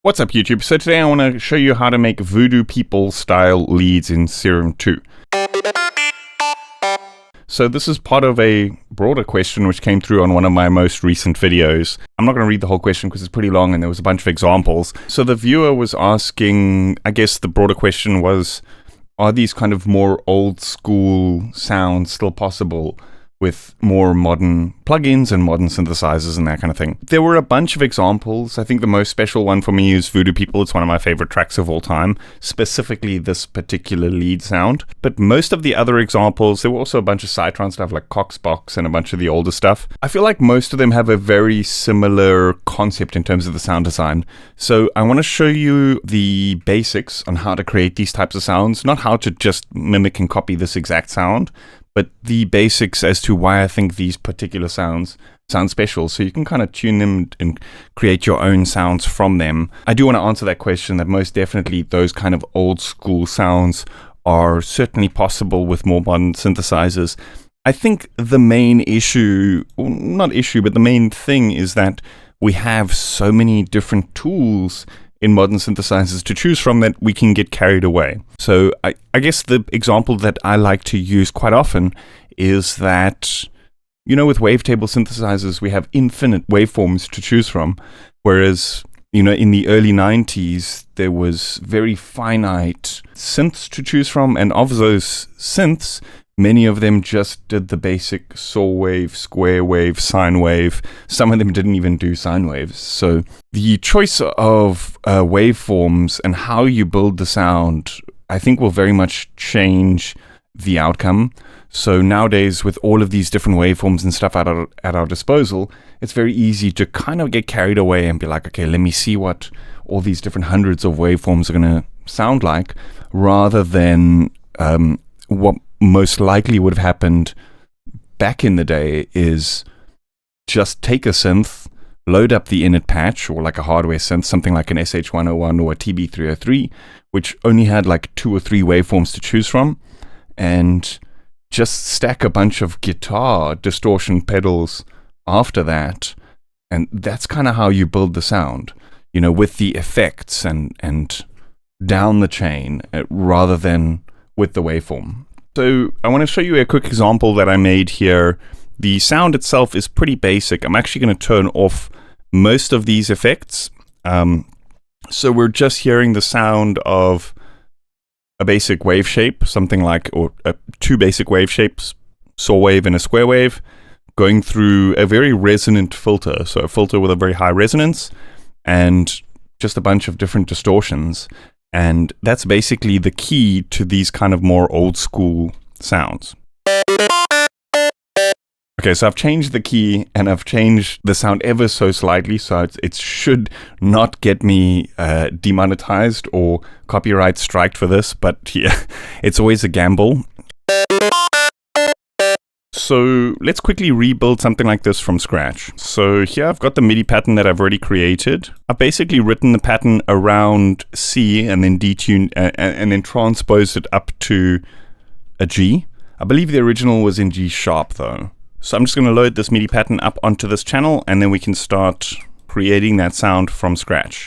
What's up, YouTube? So today I want to show you how to make Voodoo people style leads in Serum 2. So this is part of a broader question which came through on one of my most recent videos. I'm not going to read the whole question because it's pretty long and there was a bunch of examples. So the viewer was asking, I guess the broader question was, are these kind of more old school sounds still possible with more modern plugins and modern synthesizers and that kind of thing? There were a bunch of examples. I think the most special one for me is Voodoo People. It's one of my favorite tracks of all time, specifically this particular lead sound. But most of the other examples, there were also a bunch of Cytron stuff like Coxbox and a bunch of the older stuff. I feel like most of them have a very similar concept in terms of the sound design. So I want to show you the basics on how to create these types of sounds, not how to just mimic and copy this exact sound, but the basics as to why I think these particular sounds sound special, so you can kind of tune them and create your own sounds from them. I do want to answer that question, that most definitely those kind of old school sounds are certainly possible with more modern synthesizers. I think the main issue, well, not issue, but the main thing is that we have so many different tools in modern synthesizers to choose from that we can get carried away. So I guess the example that I like to use quite often is that, you know, with wavetable synthesizers, we have infinite waveforms to choose from. Whereas, you know, in the early 90s, there was very finite synths to choose from. And of those synths, many of them just did the basic saw wave, square wave, sine wave. Some of them didn't even do sine waves. So the choice of waveforms and how you build the sound, I think, will very much change the outcome. So nowadays, with all of these different waveforms and stuff at our disposal, it's very easy to kind of get carried away and be like, okay, let me see what all these different hundreds of waveforms are going to sound like, rather than what most likely would have happened back in the day is just take a synth, load up the init patch, or like a hardware synth, something like an SH101 or a TB303, which only had like 2 or 3 waveforms to choose from, and just stack a bunch of guitar distortion pedals after that. And that's kind of how you build the sound, you know, with the effects and down the chain, rather than with the waveform. So I want to show you a quick example that I made here. The sound itself is pretty basic. I'm actually going to turn off most of these effects. So we're just hearing the sound of a basic wave shape, something like, or 2 basic wave shapes, saw wave and a square wave, going through a very resonant filter. So a filter with a very high resonance and just a bunch of different distortions. And that's basically the key to these kind of more old school sounds. Okay, so I've changed the key and I've changed the sound ever so slightly, so it should not get me demonetized or copyright striked for this, but yeah, it's always a gamble. So let's quickly rebuild something like this from scratch. So here I've got the MIDI pattern that I've already created. I've basically written the pattern around C and then detuned and then transposed it up to a G. I believe the original was in G sharp though. So I'm just going to load this MIDI pattern up onto this channel and then we can start creating that sound from scratch.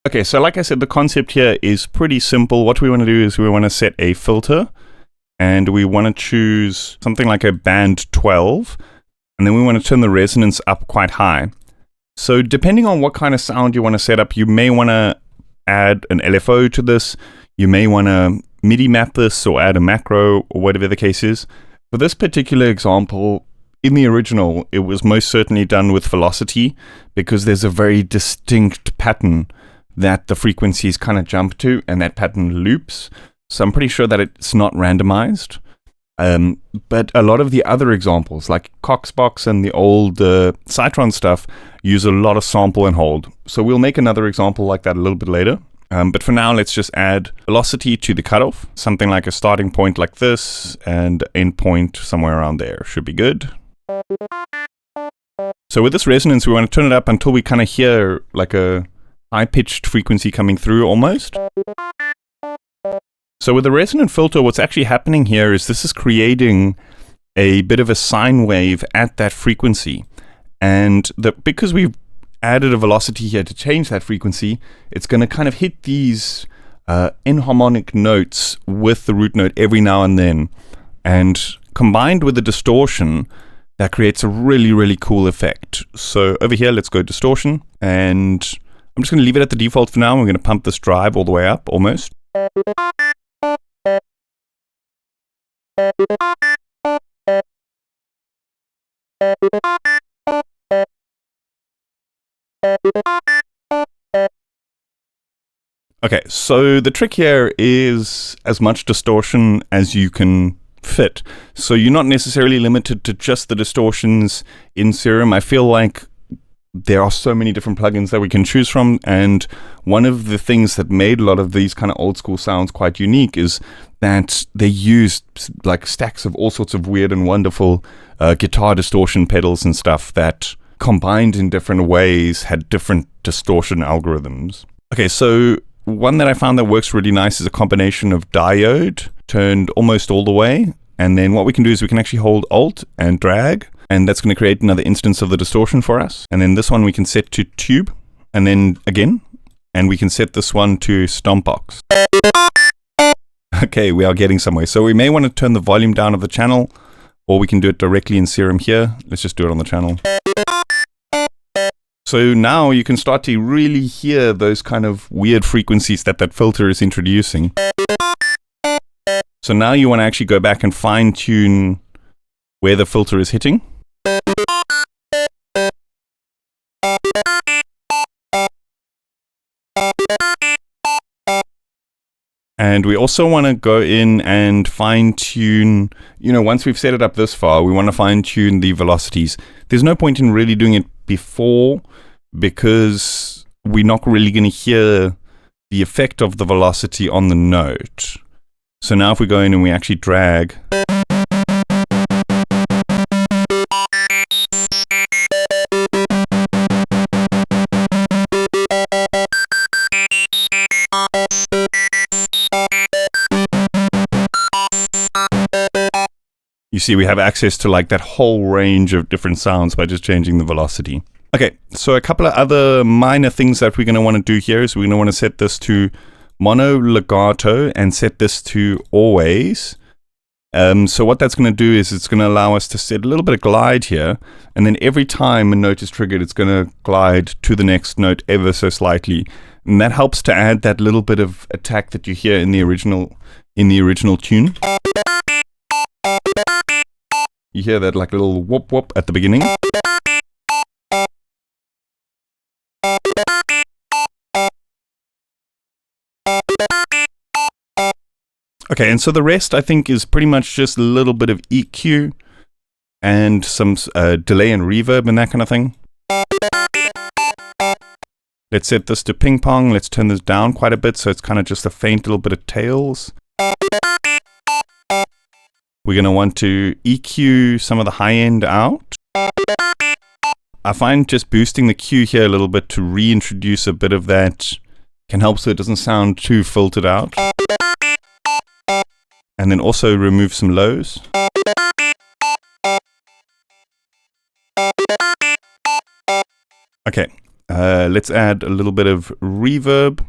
Okay, so like I said, the concept here is pretty simple. What we want to do is we want to set a filter. And we want to choose something like a band 12, and then we want to turn the resonance up quite high. So depending on what kind of sound you want to set up, you may want to add an LFO to this, you may want to MIDI map this or add a macro or whatever the case is. For this particular example, in the original, it was most certainly done with velocity because there's a very distinct pattern that the frequencies kind of jump to, and that pattern loops. So I'm pretty sure that it's not randomized. But a lot of the other examples, like Coxbox and the old Cytron stuff, use a lot of sample and hold. So we'll make another example like that a little bit later. But for now, let's just add velocity to the cutoff. Something like a starting point like this and end point somewhere around there should be good. So with this resonance, we want to turn it up until we kind of hear like a high-pitched frequency coming through almost. So with the resonant filter, what's actually happening here is this is creating a bit of a sine wave at that frequency. And because we've added a velocity here to change that frequency, it's going to kind of hit these enharmonic notes with the root note every now and then. And combined with the distortion, that creates a really, really cool effect. So over here, let's go distortion. And I'm just going to leave it at the default for now. We're going to pump this drive all the way up, almost. Okay, so the trick here is as much distortion as you can fit. So you're not necessarily limited to just the distortions in Serum. I feel like there are so many different plugins that we can choose from, and one of the things that made a lot of these kind of old school sounds quite unique is that they used like stacks of all sorts of weird and wonderful guitar distortion pedals and stuff that combined in different ways had different distortion algorithms. Okay, so one that I found that works really nice is a combination of diode turned almost all the way, and then what we can do is we can actually hold Alt and drag, and that's going to create another instance of the distortion for us. And then this one we can set to tube, and then again, and we can set this one to stompbox. Okay, we are getting somewhere. So we may want to turn the volume down of the channel, or we can do it directly in Serum here. Let's just do it on the channel. So now you can start to really hear those kind of weird frequencies that that filter is introducing. So now you want to actually go back and fine tune where the filter is hitting. And we also want to go in and fine tune, once we've set it up this far, we want to fine tune the velocities. There's no point in really doing it before, because we're not really going to hear the effect of the velocity on the note. So now if we go in and we actually drag, you see we have access to like that whole range of different sounds by just changing the velocity. Okay, so a couple of other minor things that we're going to want to do here is we're going to want to set this to mono legato and set this to always. So what that's going to do is it's going to allow us to set a little bit of glide here, and then every time a note is triggered, it's going to glide to the next note ever so slightly. And that helps to add that little bit of attack that you hear in the original tune. You hear that like little whoop whoop at the beginning. Okay, and so the rest I think is pretty much just a little bit of EQ and some delay and reverb and that kind of thing. Let's set this to ping pong. Let's turn this down quite a bit so it's kind of just a faint little bit of tails. We're going to want to EQ some of the high end out. I find just boosting the Q here a little bit to reintroduce a bit of that can help so it doesn't sound too filtered out. And then also remove some lows. Okay, let's add a little bit of reverb.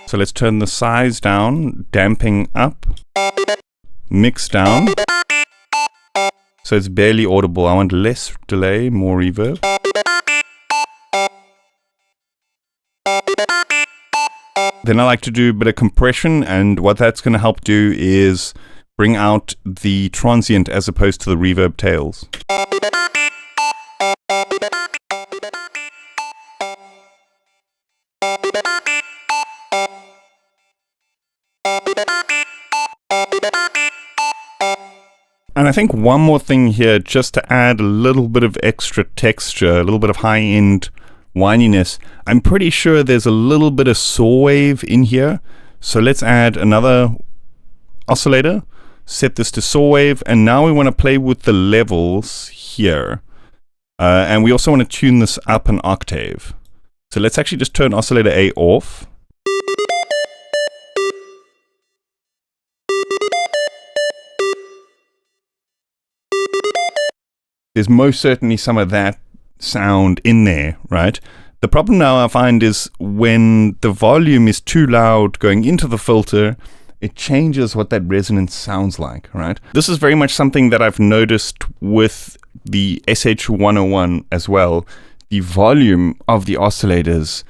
So let's turn the size down, damping up, mix down. So it's barely audible. I want less delay, more reverb. Then I like to do a bit of compression, and what that's going to help do is bring out the transient as opposed to the reverb tails. And I think one more thing here, just to add a little bit of extra texture, a little bit of high-end whininess. I'm pretty sure there's a little bit of saw wave in here. So let's add another oscillator, set this to saw wave, and now we want to play with the levels here. And we also want to tune this up an octave. So let's actually just turn oscillator A off. There's most certainly some of that sound in there, right? The problem now I find is when the volume is too loud going into the filter, it changes what that resonance sounds like, right? This is very much something that I've noticed with the SH101 as well. The volume of the oscillators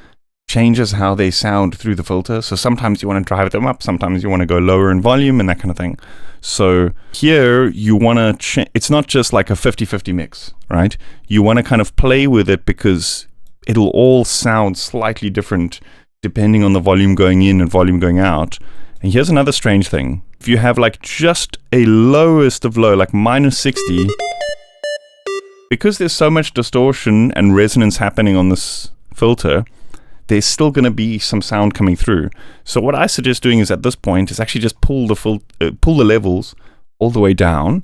changes how they sound through the filter. So sometimes you want to drive them up, sometimes you want to go lower in volume and that kind of thing. So here you want to it's not just like a 50-50 mix, right? You want to kind of play with it because it'll all sound slightly different depending on the volume going in and volume going out. And here's another strange thing. If you have like just a lowest of low, like -60, because there's so much distortion and resonance happening on this filter, there's still going to be some sound coming through. So what I suggest doing is at this point is actually just pull the levels all the way down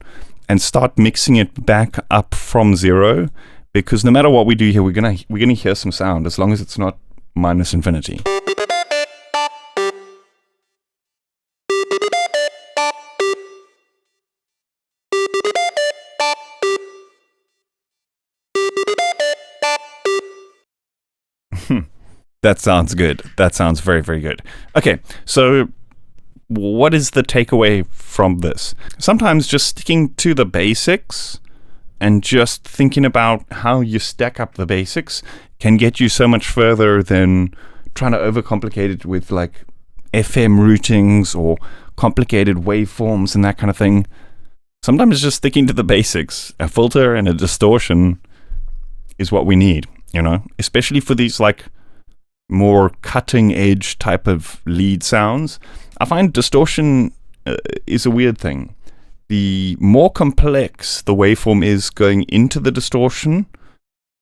and start mixing it back up from 0, because no matter what we do here, we're gonna hear some sound as long as it's not minus infinity. That sounds good. That sounds very, very good. Okay, so what is the takeaway from this? Sometimes just sticking to the basics and just thinking about how you stack up the basics can get you so much further than trying to overcomplicate it with like FM routings or complicated waveforms and that kind of thing. Sometimes just sticking to the basics, a filter and a distortion is what we need, you know, especially for these like more cutting edge type of lead sounds. I find distortion is a weird thing. The more complex the waveform is going into the distortion,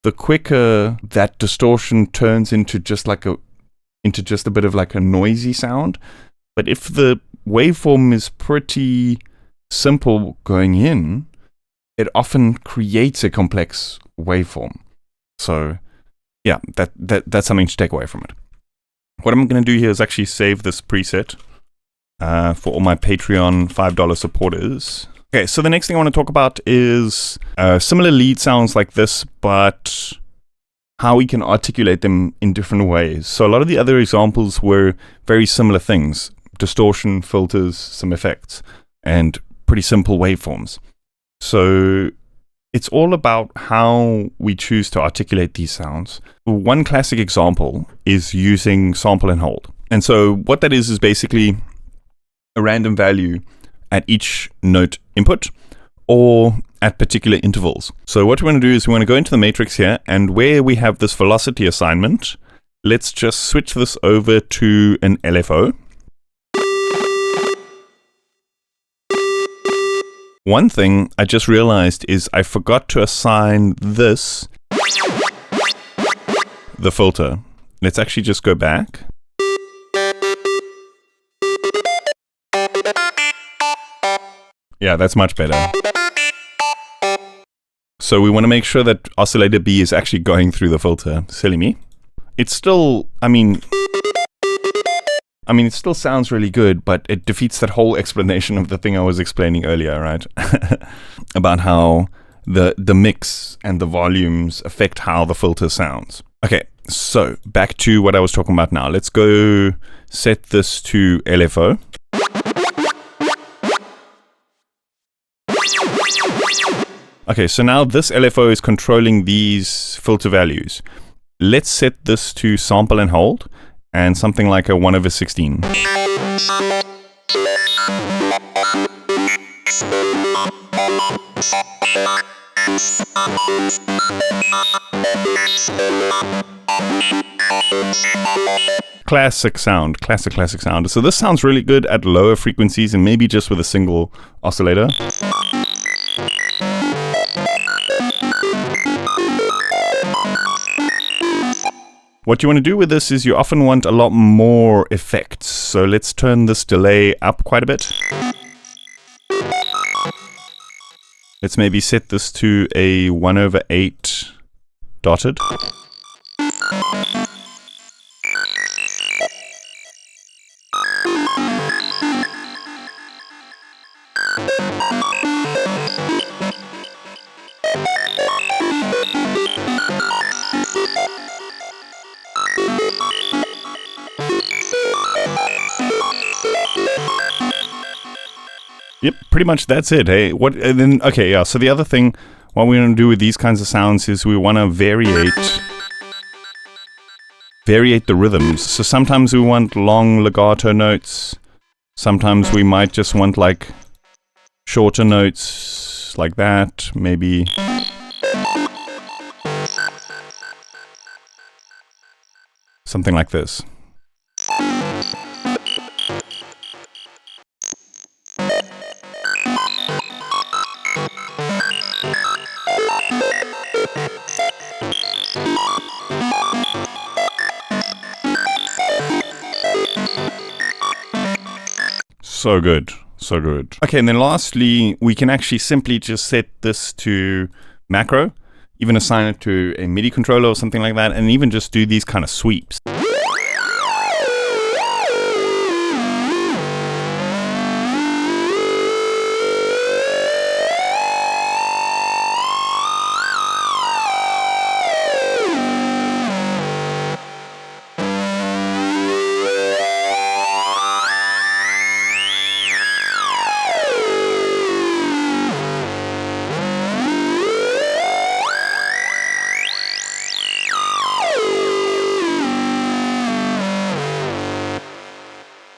the quicker that distortion turns into just a bit of like a noisy sound. But if the waveform is pretty simple going in, it often creates a complex waveform. So yeah, that's something to take away from it. What I'm going to do here is actually save this preset for all my Patreon $5 supporters. Okay, so the next thing I want to talk about is similar lead sounds like this, but how we can articulate them in different ways. So a lot of the other examples were very similar things. Distortion, filters, some effects, and pretty simple waveforms. So it's all about how we choose to articulate these sounds. One classic example is using sample and hold. And so what that is basically a random value at each note input or at particular intervals. So what we want to do is we want to go into the matrix here, and where we have this velocity assignment, let's just switch this over to an LFO. One thing I just realized is I forgot to assign this the filter. Let's actually just go back. Yeah, that's much better. So we want to make sure that oscillator B is actually going through the filter. Silly me. It's still, I mean, it still sounds really good, but it defeats that whole explanation of the thing I was explaining earlier, right? About how the mix and the volumes affect how the filter sounds. Okay, so back to what I was talking about now. Let's go set this to LFO. Okay, so now this LFO is controlling these filter values. Let's set this to sample and hold, and something like a 1/16. Classic sound, classic sound. So this sounds really good at lower frequencies and maybe just with a single oscillator. What you want to do with this is you often want a lot more effects. So let's turn this delay up quite a bit. Let's maybe set this to a 1/8 dotted. Yep, pretty much that's it. Hey, what? And then okay, yeah. So the other thing, what we're gonna do with these kinds of sounds is we want to variate the rhythms. So sometimes we want long legato notes. Sometimes we might just want like shorter notes like that. Maybe. Something like this. So good, so good. Okay, and then lastly, we can actually simply just set this to macro, even assign it to a MIDI controller or something like that, and even just do these kind of sweeps.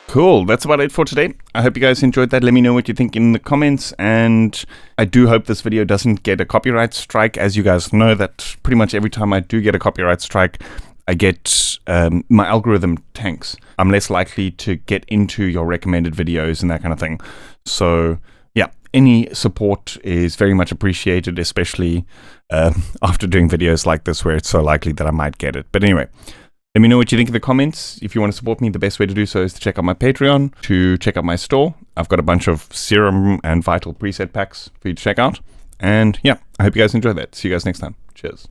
Cool, that's about it for today. I hope you guys enjoyed that. Let me know what you think in the comments, and I do hope this video doesn't get a copyright strike. As you guys know, that pretty much every time I do get a copyright strike, I get my algorithm tanks. I'm less likely to get into your recommended videos and that kind of thing. So yeah, any support is very much appreciated, especially after doing videos like this where it's so likely that I might get it. But anyway, let me know what you think in the comments. If you want to support me, the best way to do so is to check out my Patreon, to check out my store. I've got a bunch of Serum and Vital preset packs for you to check out. And yeah, I hope you guys enjoy that. See you guys next time. Cheers.